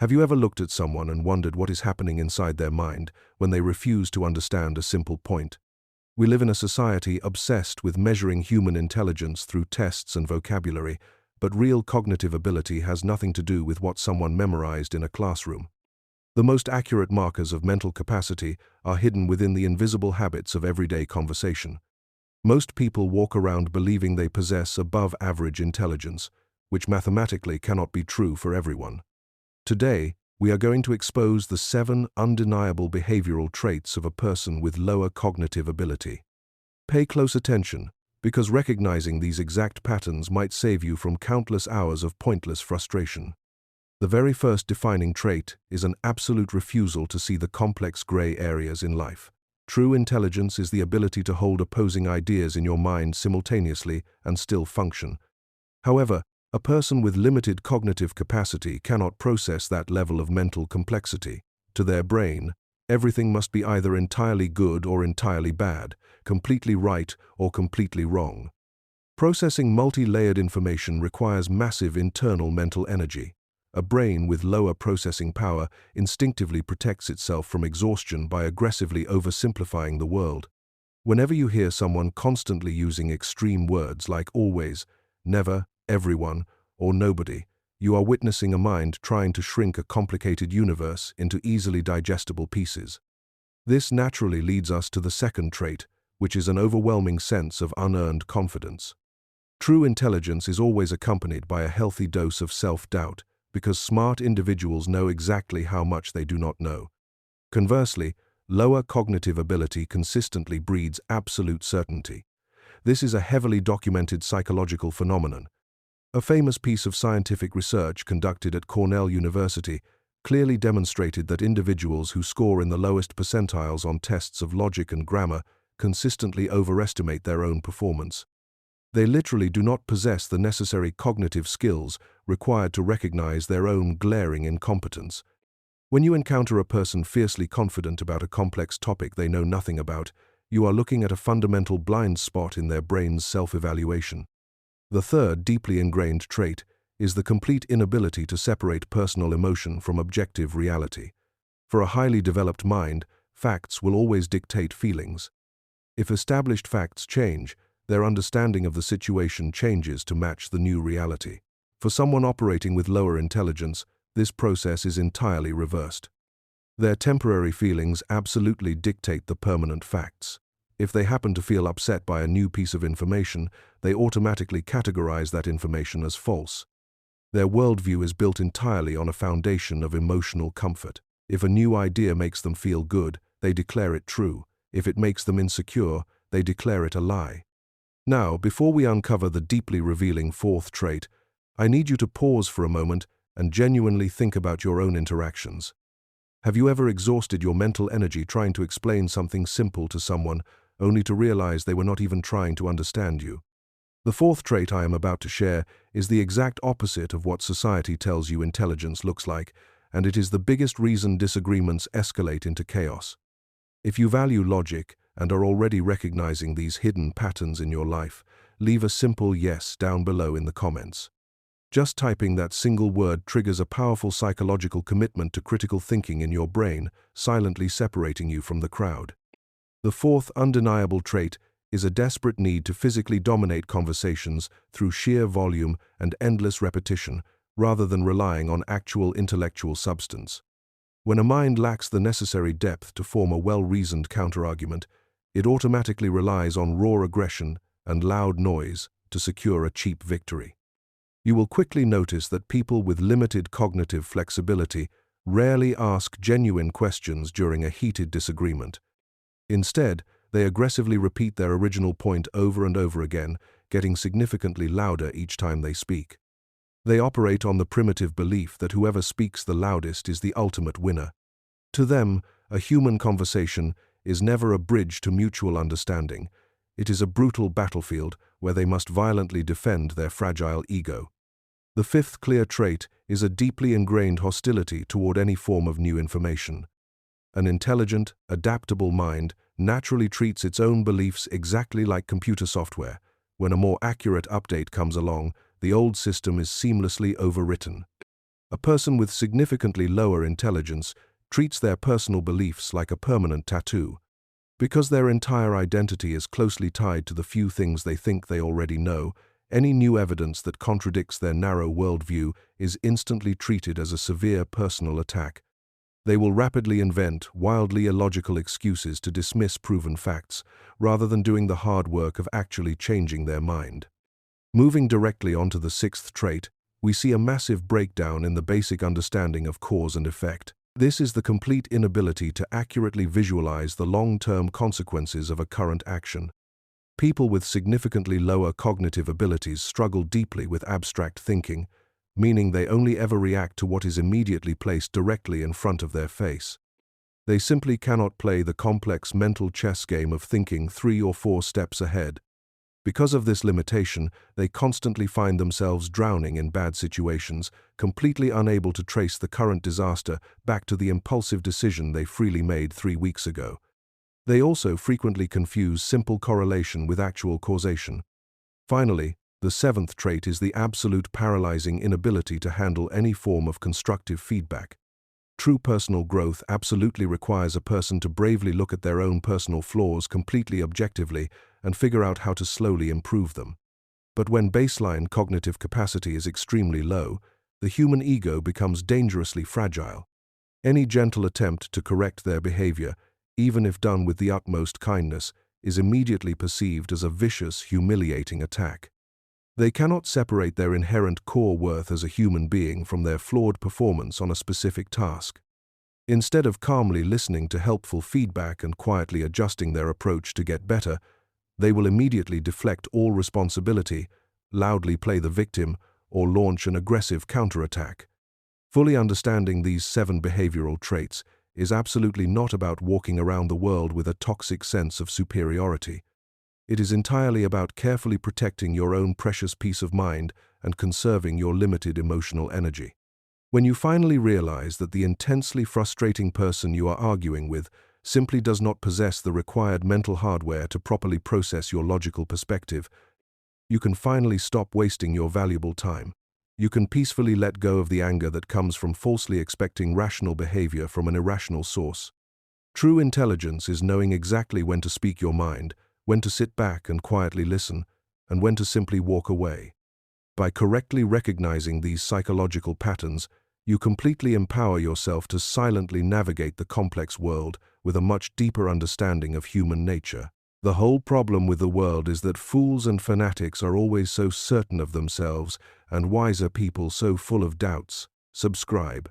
Have you ever looked at someone and wondered what is happening inside their mind when they refuse to understand a simple point? We live in a society obsessed with measuring human intelligence through tests and vocabulary, but real cognitive ability has nothing to do with what someone memorized in a classroom. The most accurate markers of mental capacity are hidden within the invisible habits of everyday conversation. Most people walk around believing they possess above-average intelligence, which mathematically cannot be true for everyone. Today, we are going to expose the 7 undeniable behavioral traits of a person with lower cognitive ability. Pay close attention, because recognizing these exact patterns might save you from countless hours of pointless frustration. The very first defining trait is an absolute refusal to see the complex gray areas in life. True intelligence is the ability to hold opposing ideas in your mind simultaneously and still function. However, a person with limited cognitive capacity cannot process that level of mental complexity. To their brain, everything must be either entirely good or entirely bad, completely right or completely wrong. Processing multi-layered information requires massive internal mental energy. A brain with lower processing power instinctively protects itself from exhaustion by aggressively oversimplifying the world. Whenever you hear someone constantly using extreme words like always, never, everyone, or nobody, you are witnessing a mind trying to shrink a complicated universe into easily digestible pieces. This naturally leads us to the second trait, which is an overwhelming sense of unearned confidence. True intelligence is always accompanied by a healthy dose of self-doubt, because smart individuals know exactly how much they do not know. Conversely, lower cognitive ability consistently breeds absolute certainty. This is a heavily documented psychological phenomenon. A famous piece of scientific research conducted at Cornell University clearly demonstrated that individuals who score in the lowest percentiles on tests of logic and grammar consistently overestimate their own performance. They literally do not possess the necessary cognitive skills required to recognize their own glaring incompetence. When you encounter a person fiercely confident about a complex topic they know nothing about, you are looking at a fundamental blind spot in their brain's self-evaluation. The third deeply ingrained trait is the complete inability to separate personal emotion from objective reality. For a highly developed mind, facts will always dictate feelings. If established facts change, their understanding of the situation changes to match the new reality. For someone operating with lower intelligence, this process is entirely reversed. Their temporary feelings absolutely dictate the permanent facts. If they happen to feel upset by a new piece of information, they automatically categorize that information as false. Their worldview is built entirely on a foundation of emotional comfort. If a new idea makes them feel good, they declare it true. If it makes them insecure, they declare it a lie. Now, before we uncover the deeply revealing fourth trait, I need you to pause for a moment and genuinely think about your own interactions. Have you ever exhausted your mental energy trying to explain something simple to someone, only to realize they were not even trying to understand you? The fourth trait I am about to share is the exact opposite of what society tells you intelligence looks like, and it is the biggest reason disagreements escalate into chaos. If you value logic and are already recognizing these hidden patterns in your life, leave a simple yes down below in the comments. Just typing that single word triggers a powerful psychological commitment to critical thinking in your brain, silently separating you from the crowd. The fourth undeniable trait is a desperate need to physically dominate conversations through sheer volume and endless repetition, rather than relying on actual intellectual substance. When a mind lacks the necessary depth to form a well-reasoned counterargument, it automatically relies on raw aggression and loud noise to secure a cheap victory. You will quickly notice that people with limited cognitive flexibility rarely ask genuine questions during a heated disagreement. Instead, they aggressively repeat their original point over and over again, getting significantly louder each time they speak. They operate on the primitive belief that whoever speaks the loudest is the ultimate winner. To them, a human conversation is never a bridge to mutual understanding. It is a brutal battlefield where they must violently defend their fragile ego. The fifth clear trait is a deeply ingrained hostility toward any form of new information. An intelligent, adaptable mind naturally treats its own beliefs exactly like computer software. When a more accurate update comes along, the old system is seamlessly overwritten. A person with significantly lower intelligence treats their personal beliefs like a permanent tattoo. Because their entire identity is closely tied to the few things they think they already know, any new evidence that contradicts their narrow worldview is instantly treated as a severe personal attack. They will rapidly invent wildly illogical excuses to dismiss proven facts, rather than doing the hard work of actually changing their mind. Moving directly onto the sixth trait, we see a massive breakdown in the basic understanding of cause and effect. This is the complete inability to accurately visualize the long-term consequences of a current action. People with significantly lower cognitive abilities struggle deeply with abstract thinking, meaning they only ever react to what is immediately placed directly in front of their face. They simply cannot play the complex mental chess game of thinking 3 or 4 steps ahead. Because of this limitation, they constantly find themselves drowning in bad situations, completely unable to trace the current disaster back to the impulsive decision they freely made 3 weeks ago. They also frequently confuse simple correlation with actual causation. Finally, the seventh trait is the absolute paralyzing inability to handle any form of constructive feedback. True personal growth absolutely requires a person to bravely look at their own personal flaws completely objectively and figure out how to slowly improve them. But when baseline cognitive capacity is extremely low, the human ego becomes dangerously fragile. Any gentle attempt to correct their behavior, even if done with the utmost kindness, is immediately perceived as a vicious, humiliating attack. They cannot separate their inherent core worth as a human being from their flawed performance on a specific task. Instead of calmly listening to helpful feedback and quietly adjusting their approach to get better, they will immediately deflect all responsibility, loudly play the victim, or launch an aggressive counterattack. Fully understanding these 7 behavioral traits is absolutely not about walking around the world with a toxic sense of superiority. It is entirely about carefully protecting your own precious peace of mind and conserving your limited emotional energy. When you finally realize that the intensely frustrating person you are arguing with simply does not possess the required mental hardware to properly process your logical perspective, you can finally stop wasting your valuable time. You can peacefully let go of the anger that comes from falsely expecting rational behavior from an irrational source. True intelligence is knowing exactly when to speak your mind, when to sit back and quietly listen, and when to simply walk away. By correctly recognizing these psychological patterns, you completely empower yourself to silently navigate the complex world with a much deeper understanding of human nature. The whole problem with the world is that fools and fanatics are always so certain of themselves and wiser people so full of doubts. Subscribe.